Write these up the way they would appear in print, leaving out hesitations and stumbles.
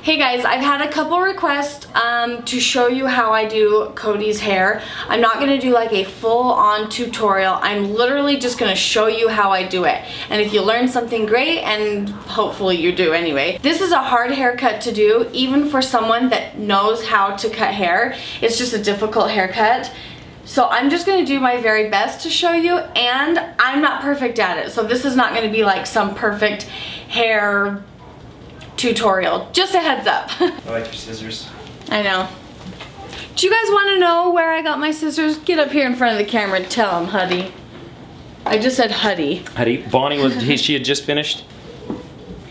Hey guys, I've had a couple requests to show you how I do Cody's hair. I'm not going to do like a full-on tutorial. I'm literally just going to show you how I do it. And if you learn something, great, and hopefully you do anyway. This is a hard haircut to do, even for someone that knows how to cut hair. It's just a difficult haircut. So I'm just going to do my very best to show you, and I'm not perfect at it. So this is not going to be like some perfect hair tutorial. Just a heads up. I like your scissors. I know. Do you guys want to know where I got my scissors? Get up here in front of the camera and tell them, Huddy. I just said Huddy. Huddy. Bonnie was, she had just finished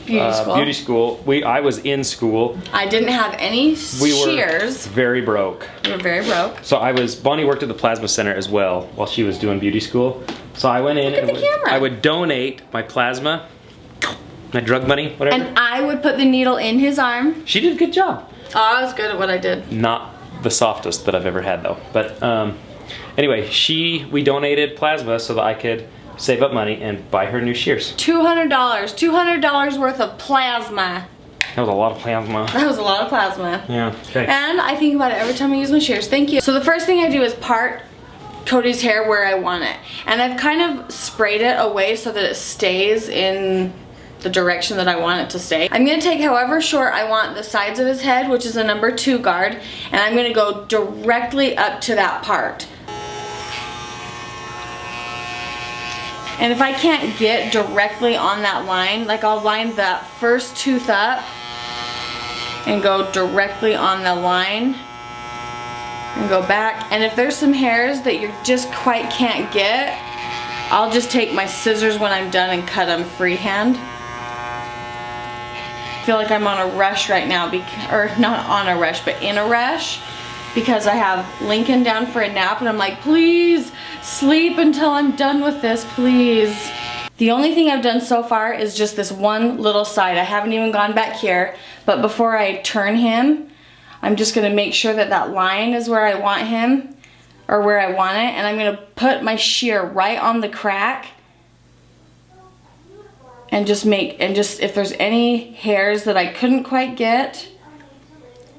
beauty school. I was in school. I didn't have any shears. Were very broke. We were very broke. So Bonnie worked at the plasma center as well while she was doing beauty school. So I went in and I would donate my plasma, my drug money, whatever. And I would put the needle in his arm. She did a good job. Oh, I was good at what I did. Not the softest that I've ever had though. But anyway, we donated plasma so that I could save up money and buy her new shears. $200 worth of plasma. That was a lot of plasma. That was a lot of plasma. Yeah, okay. And I think about it every time I use my shears. Thank you. So the first thing I do is part Cody's hair where I want it. And I've kind of sprayed it away so that it stays in the direction that I want it to stay. I'm going to take however short I want the sides of his head, which is a number 2 guard, and I'm going to go directly up to that part. And if I can't get directly on that line, like I'll line that first tooth up and go directly on the line and go back. And if there's some hairs that you just quite can't get, I'll just take my scissors when I'm done and cut them freehand. I feel like I'm on a rush right now, or not on a rush, but in a rush, because I have Lincoln down for a nap and I'm like, please sleep until I'm done with this, please. The only thing I've done so far is just this one little side. I haven't even gone back here, but before I turn him, I'm just gonna make sure that that line is where I want him, or where I want it, and I'm gonna put my shear right on the crack and just if there's any hairs that I couldn't quite get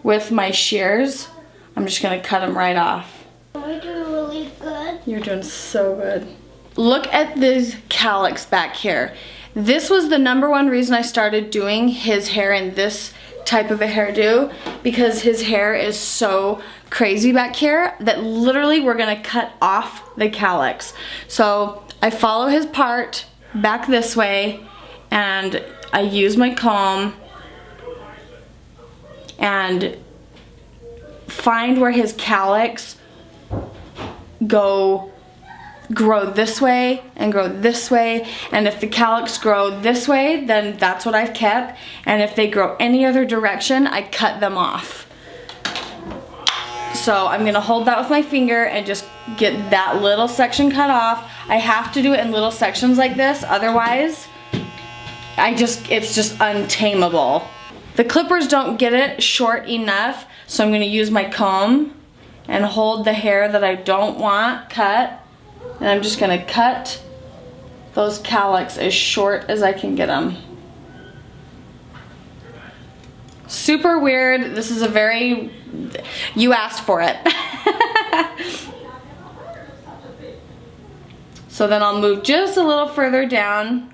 with my shears, I'm just gonna cut them right off. We're doing really good. You're doing so good. Look at these calyx back here. This was the #1 reason I started doing his hair in this type of a hairdo, because his hair is so crazy back here that literally we're gonna cut off the calyx. So I follow his part back this way, and I use my comb and find where his calyx grow this way and grow this way, and if the calyx grow this way, then that's what I've kept, and if they grow any other direction, I cut them off. So I'm gonna hold that with my finger and just get that little section cut off. I have to do it in little sections like this, otherwise it's just untamable. The clippers don't get it short enough, so I'm gonna use my comb and hold the hair that I don't want cut, and I'm just gonna cut those calyx as short as I can get them. Super weird. This is you asked for it. So then I'll move just a little further down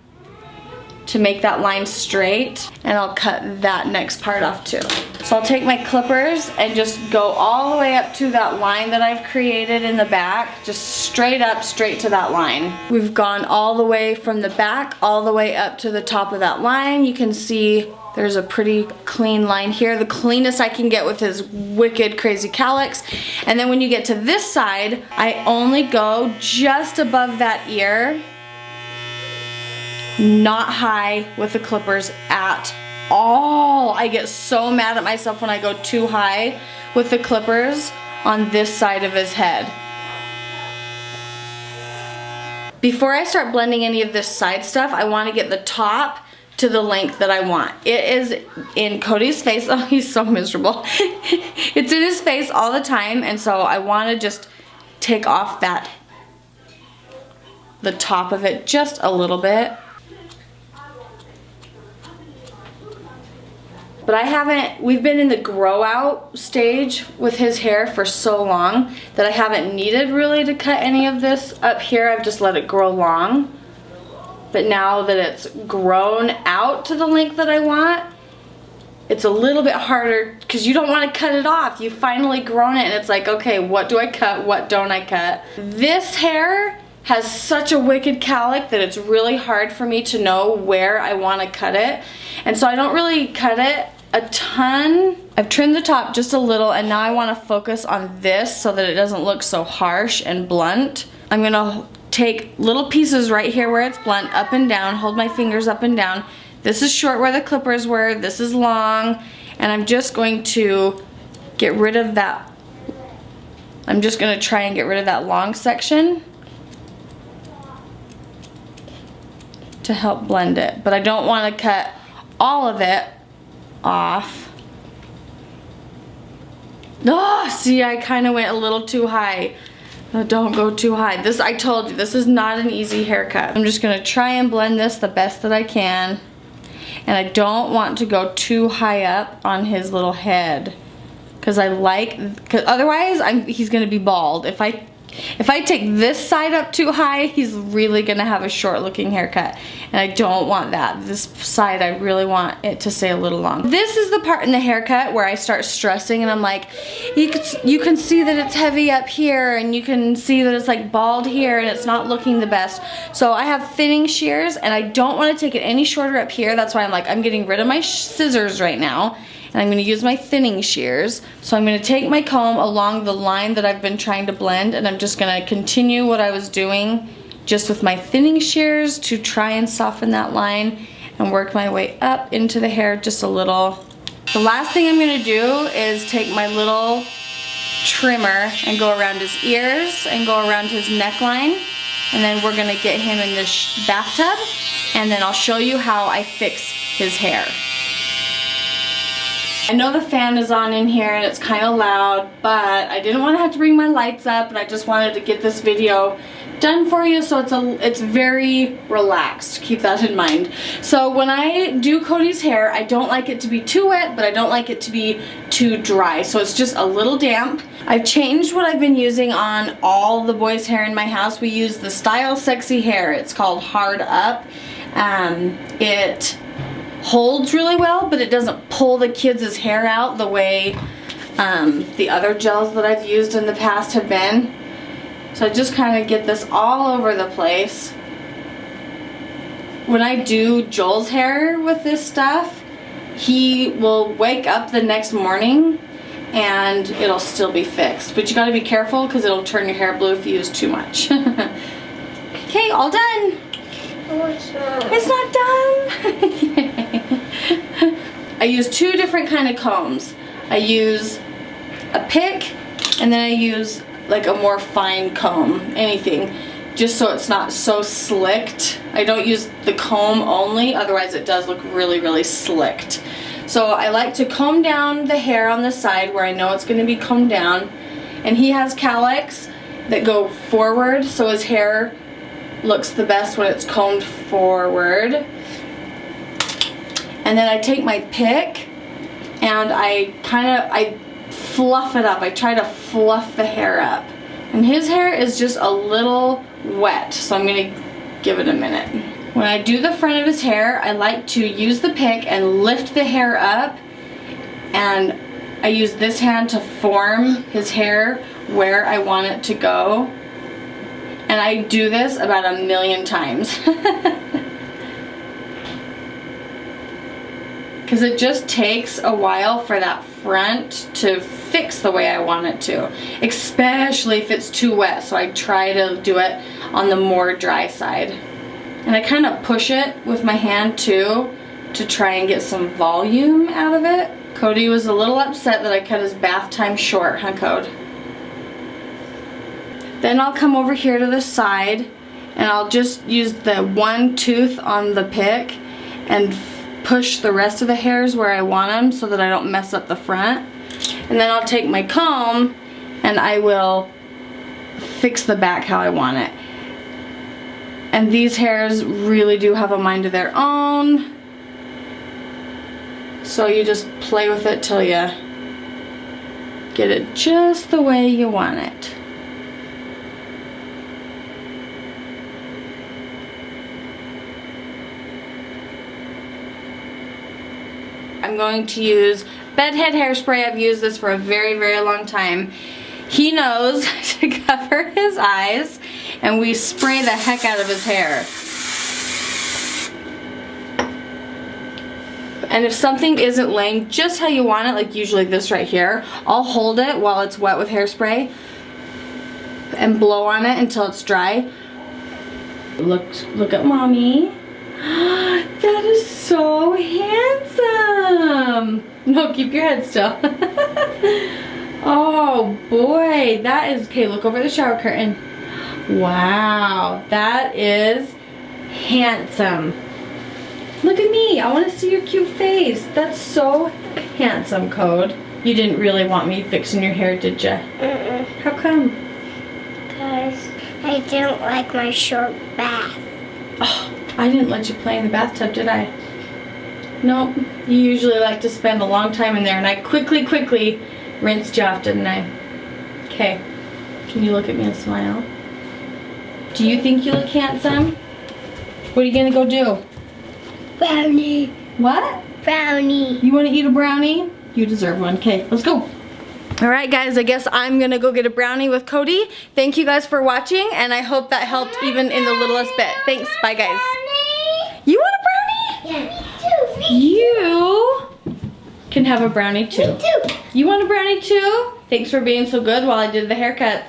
to make that line straight, and I'll cut that next part off too. So I'll take my clippers and just go all the way up to that line that I've created in the back, just straight up, straight to that line. We've gone all the way from the back, all the way up to the top of that line. You can see there's a pretty clean line here, the cleanest I can get with his wicked crazy calyx. And then when you get to this side, I only go just above that ear, not high with the clippers at all. I get so mad at myself when I go too high with the clippers on this side of his head. Before I start blending any of this side stuff, I want to get the top to the length that I want. It is in Cody's face. Oh, he's so miserable. It's in his face all the time, and so I want to just take off the top of it just a little bit. But we've been in the grow out stage with his hair for so long that I haven't needed really to cut any of this up here. I've just let it grow long. But now that it's grown out to the length that I want, it's a little bit harder because you don't want to cut it off. You've finally grown it and it's like, okay, what do I cut? What don't I cut? This hair has such a wicked cowlick that it's really hard for me to know where I want to cut it. And so I don't really cut it a ton. I've trimmed the top just a little and now I want to focus on this so that it doesn't look so harsh and blunt. I'm going to take little pieces right here where it's blunt, up and down, hold my fingers up and down. This is short where the clippers were, this is long, and I'm just going to get rid of that. I'm just going to try and get rid of that long section to help blend it. But I don't want to cut all of it off. Oh, see, I kind of went a little too high. No, don't go too high. This, I told you, this is not an easy haircut. I'm just gonna try and blend this the best that I can. And I don't want to go too high up on his little head. Cause otherwise he's gonna be bald. If I take this side up too high, he's really gonna have a short looking haircut. And I don't want that. This side, I really want it to stay a little long. This is the part in the haircut where I start stressing and I'm like, you can see that it's heavy up here and you can see that it's like bald here and it's not looking the best. So I have thinning shears and I don't want to take it any shorter up here. That's why I'm getting rid of my scissors right now. And I'm going to use my thinning shears. So I'm going to take my comb along the line that I've been trying to blend and I'm just going to continue what I was doing just with my thinning shears to try and soften that line and work my way up into the hair just a little. The last thing I'm going to do is take my little trimmer and go around his ears and go around his neckline, and then we're going to get him in this bathtub and then I'll show you how I fix his hair. I know the fan is on in here and it's kind of loud, but I didn't want to have to bring my lights up and I just wanted to get this video done for you so it's very relaxed. Keep that in mind. So when I do Cody's hair, I don't like it to be too wet, but I don't like it to be too dry. So it's just a little damp. I've changed what I've been using on all the boys' hair in my house. We use the Style Sexy Hair. It's called Hard Up. It holds really well, but it doesn't pull the kids' hair out the way the other gels that I've used in the past have been. So I just kind of get this all over the place. When I do Joel's hair with this stuff, he will wake up the next morning and it'll still be fixed. But you gotta be careful because it'll turn your hair blue if you use too much. Okay, all done. Oh, It's not done. I use two different kind of combs. I use a pick and then I use like a more fine comb, anything, just so it's not so slicked. I don't use the comb only, otherwise it does look really, really slicked. So I like to comb down the hair on the side where I know it's going to be combed down. And he has cowlicks that go forward, so his hair looks the best when it's combed forward. And then I take my pick and I fluff it up. I try to fluff the hair up. And his hair is just a little wet, so I'm going to give it a minute. When I do the front of his hair, I like to use the pick and lift the hair up, and I use this hand to form his hair where I want it to go. And I do this about 1,000,000 times. Because it just takes a while for that front to fix the way I want it to, especially if it's too wet. So I try to do it on the more dry side. And I kind of push it with my hand too to try and get some volume out of it. Cody was a little upset that I cut his bath time short, huh, Code? Then I'll come over here to the side and I'll just use the one tooth on the pick and push the rest of the hairs where I want them so that I don't mess up the front. And then I'll take my comb and I will fix the back how I want it. And these hairs really do have a mind of their own. So you just play with it till you get it just the way you want it. I'm going to use Bedhead hairspray. I've used this for a very, very long time. He knows to cover his eyes, and we spray the heck out of his hair. And if something isn't laying just how you want it, like usually this right here, I'll hold it while it's wet with hairspray and blow on it until it's dry. Look at mommy. That is so handsome. No, keep your head still. Oh boy, that is, okay, look over the shower curtain. Wow, that is handsome. Look at me, I want to see your cute face. That's so handsome, Code. You didn't really want me fixing your hair, did ya? How come? Because I didn't like my short bath. Oh, I didn't let you play in the bathtub, did I? Nope, you usually like to spend a long time in there, and I quickly rinsed you off, didn't I? Okay, can you look at me and smile? Do you think you look handsome? What are you gonna go do? Brownie. What? Brownie. You wanna eat a brownie? You deserve one. Okay, let's go. Alright guys, I guess I'm gonna go get a brownie with Cody. Thank you guys for watching, and I hope that helped even in the littlest bit. Thanks, bye guys. You want a brownie? Yeah, me too. You can have a brownie too. Me too. You want a brownie too? Thanks for being so good while I did the haircuts.